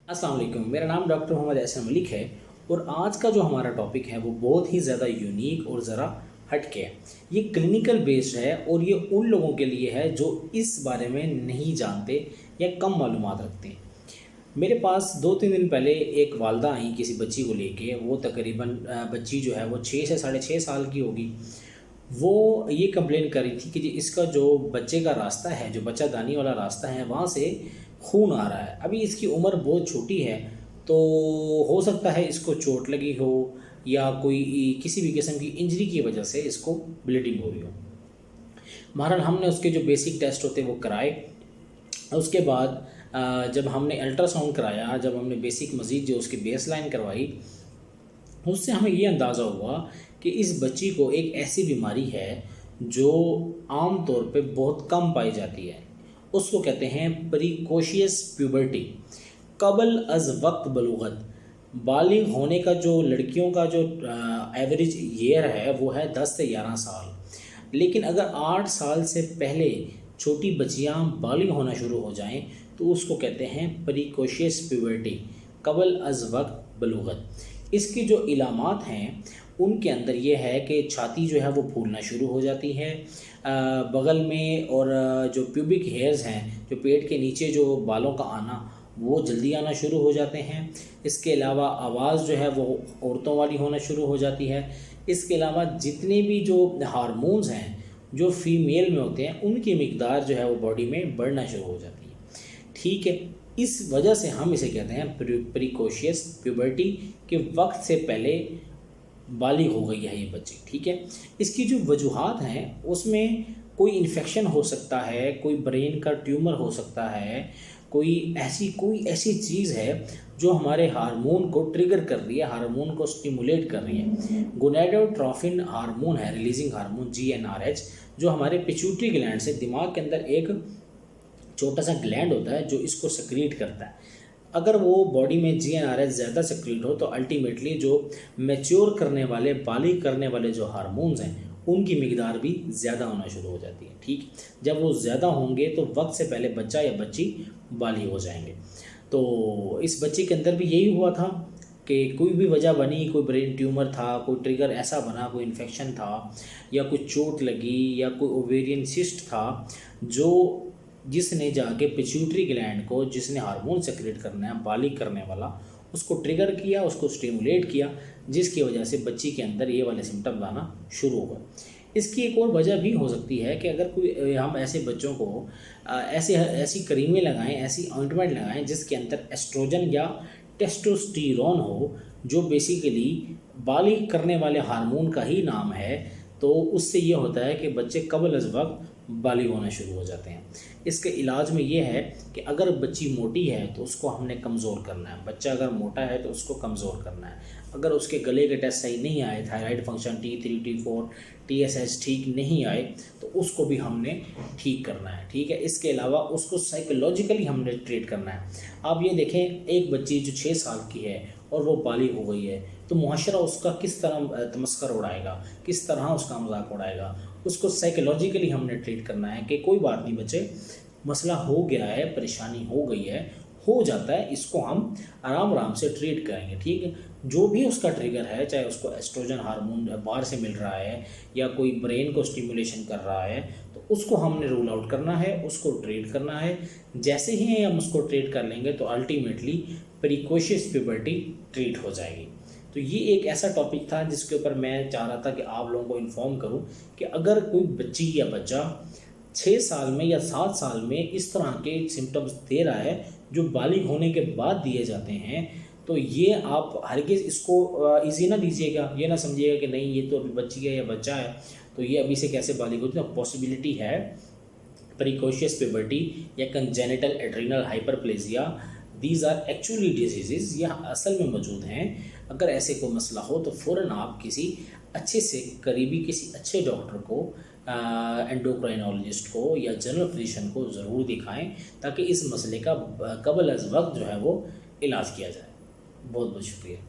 अस्सलाम वालेकुम। मेरा नाम डॉक्टर मोहम्मद एहसन मलिक है और आज का जो हमारा टॉपिक है वो बहुत ही ज़्यादा यूनिक और ज़रा हटके है। ये क्लिनिकल बेस्ड है और ये उन लोगों के लिए है जो इस बारे में नहीं जानते या कम मालूमात रखते हैं। मेरे पास 2-3 दिन पहले एक वालदा आई किसी बच्ची को लेके। वो तकरीबन बच्ची जो है वो 6 से 6.5 साल की होगी। वो ये कंप्लेन कर रही थी कि जी इसका जो बच्चे का रास्ता है, जो बच्चादानी वाला रास्ता है, वहाँ से खून आ रहा है। अभी इसकी उम्र बहुत छोटी है, तो हो सकता है इसको चोट लगी हो या कोई किसी भी किस्म की इंजरी की वजह से इसको ब्लीडिंग हो रही हो। बहरहाल हमने उसके जो बेसिक टेस्ट होते हैं वो कराए। उसके बाद जब हमने अल्ट्रासाउंड कराया, जब हमने बेसिक मज़ीद जो उसकी बेस लाइन करवाई, उससे हमें ये अंदाज़ा हुआ कि इस बच्ची को एक ऐसी बीमारी है जो आम तौर पे बहुत कम पाई जाती है। उसको कहते हैं प्रीकोशियस प्यूबर्टी, कबल अज़ वक्त बलूगत। बालिग होने का जो लड़कियों का जो एवरेज ईयर है वो है 10 से 11 साल। लेकिन अगर 8 साल से पहले छोटी बच्चियां बालिग होना शुरू हो जाएं तो उसको कहते हैं प्रीकोशियस प्यूबर्टी, कबल अज़ वक्त बलूगत। इसकी जो इलामात हैं उनके अंदर ये है कि छाती जो है वो फूलना शुरू हो जाती है बगल में, और जो प्यूबिक हेयर्स हैं, जो पेट के नीचे जो बालों का आना, वो जल्दी आना शुरू हो जाते हैं। इसके अलावा आवाज़ जो है वो औरतों वाली होना शुरू हो जाती है। इसके अलावा जितने भी जो हार्मोन्स हैं जो फीमेल में होते हैं उनकी मिकदार जो है वो बॉडी में बढ़ना शुरू हो जाती है। ठीक है, इस वजह से हम इसे कहते हैं प्रीकोशियस प्यूबर्टी, के वक्त से पहले बालिग हो गई है ये बच्ची। ठीक है, इसकी जो वजूहात हैं उसमें कोई इन्फेक्शन हो सकता है, कोई ब्रेन का ट्यूमर हो सकता है, कोई ऐसी चीज़ है जो हमारे हार्मोन को ट्रिगर कर रही है, हार्मोन को स्टिमुलेट कर रही है। गोनेडोट्रोफिन हार्मोन है, रिलीजिंग हार्मोन GnRH, जो हमारे पिट्यूटरी ग्लैंड से, दिमाग के अंदर एक छोटा सा ग्लैंड होता है जो इसको सक्रीट करता है। अगर वो बॉडी में GnRH ज़्यादा सक्रीट हो तो अल्टीमेटली जो मैच्योर करने वाले, बालिग करने वाले जो हार्मोन्स हैं उनकी मिकदार भी ज़्यादा होना शुरू हो जाती है। ठीक, जब वो ज़्यादा होंगे तो वक्त से पहले बच्चा या बच्ची बालिग हो जाएंगे। तो इस बच्ची के अंदर भी यही हुआ था कि कोई भी वजह बनी, कोई ब्रेन ट्यूमर था, कोई ट्रिगर ऐसा बना, कोई इन्फेक्शन था या कोई चोट लगी या कोई ओवेरियन सिस्ट था, जो जिसने जाके पिट्यूटरी ग्लैंड को, जिसने हार्मोन सेक्रेट करना है, बालिग करने वाला, उसको ट्रिगर किया, उसको स्टिमुलेट किया, जिसकी वजह से बच्ची के अंदर ये वाले सिम्टम्स आना शुरू हो गए। इसकी एक और वजह भी हो सकती है कि अगर कोई हम ऐसे बच्चों को ऐसी क्रीमें लगाएं, ऐसी ऑइंटमेंट लगाएं जिसके अंदर एस्ट्रोजन या टेस्टोस्टेरोन हो, जो बेसिकली बालिग करने वाले हार्मोन का ही नाम है, तो उससे ये होता है कि बच्चे कबल अज़ वक्त बालिग होना शुरू हो जाते हैं। इसके इलाज में ये है कि अगर बच्ची मोटी है तो उसको हमने कमज़ोर करना है, बच्चा अगर मोटा है तो उसको कमज़ोर करना है। अगर उसके गले के टेस्ट सही नहीं आए, thyroid function T3 T4 TSH ठीक नहीं आए, तो उसको भी हमने ठीक करना है। ठीक है, इसके अलावा उसको साइकोलॉजिकली हमने ट्रीट करना है। आप ये देखें, एक बच्ची जो 6 साल की है और वो बालिग हो गई है तो मुआशरा उसका किस तरह तमस्कर उड़ाएगा, किस तरह उसका मजाक उड़ाएगा। उसको साइकोलॉजिकली हमने ट्रीट करना है कि कोई बात नहीं बच्चे, मसला हो गया है, परेशानी हो गई है, हो जाता है, इसको हम आराम आराम से ट्रीट करेंगे। ठीक है, जो भी उसका ट्रिगर है, चाहे उसको एस्ट्रोजन हार्मोन बाहर से मिल रहा है या कोई ब्रेन को स्टिमुलेशन कर रहा है, तो उसको हमने रूल आउट करना है, उसको ट्रीट करना है। जैसे ही हम उसको ट्रीट कर लेंगे तो अल्टीमेटली प्रीकोशियस प्यूबर्टी ट्रीट हो जाएगी। तो ये एक ऐसा टॉपिक था जिसके ऊपर मैं चाह रहा था कि आप लोगों को इन्फॉर्म करूं कि अगर कोई बच्ची या बच्चा 6 साल में या 7 साल में इस तरह के सिम्टम्स दे रहा है जो बालिग होने के बाद दिए जाते हैं, तो ये आप हरगिज़ इसको ईजी ना लीजिएगा। ये ना समझिएगा कि नहीं ये तो अभी बच्ची है या बच्चा है तो ये अभी से कैसे बालिग होती है। पॉसिबिलिटी है प्रीकोशियस प्यूबर्टी या congenital adrenal hyperplasia, these are actually disease, यह असल में मौजूद हैं। अगर ऐसे कोई मसला हो तो फ़ौरन आप किसी अच्छे से करीबी किसी अच्छे डॉक्टर को, एंडोक्राइनोलॉजिस्ट को या जनरल फिजिशियन को ज़रूर दिखाएं ताकि इस मसले का कबल अज़ वक्त जो है वो इलाज किया जाए। बहुत बहुत शुक्रिया।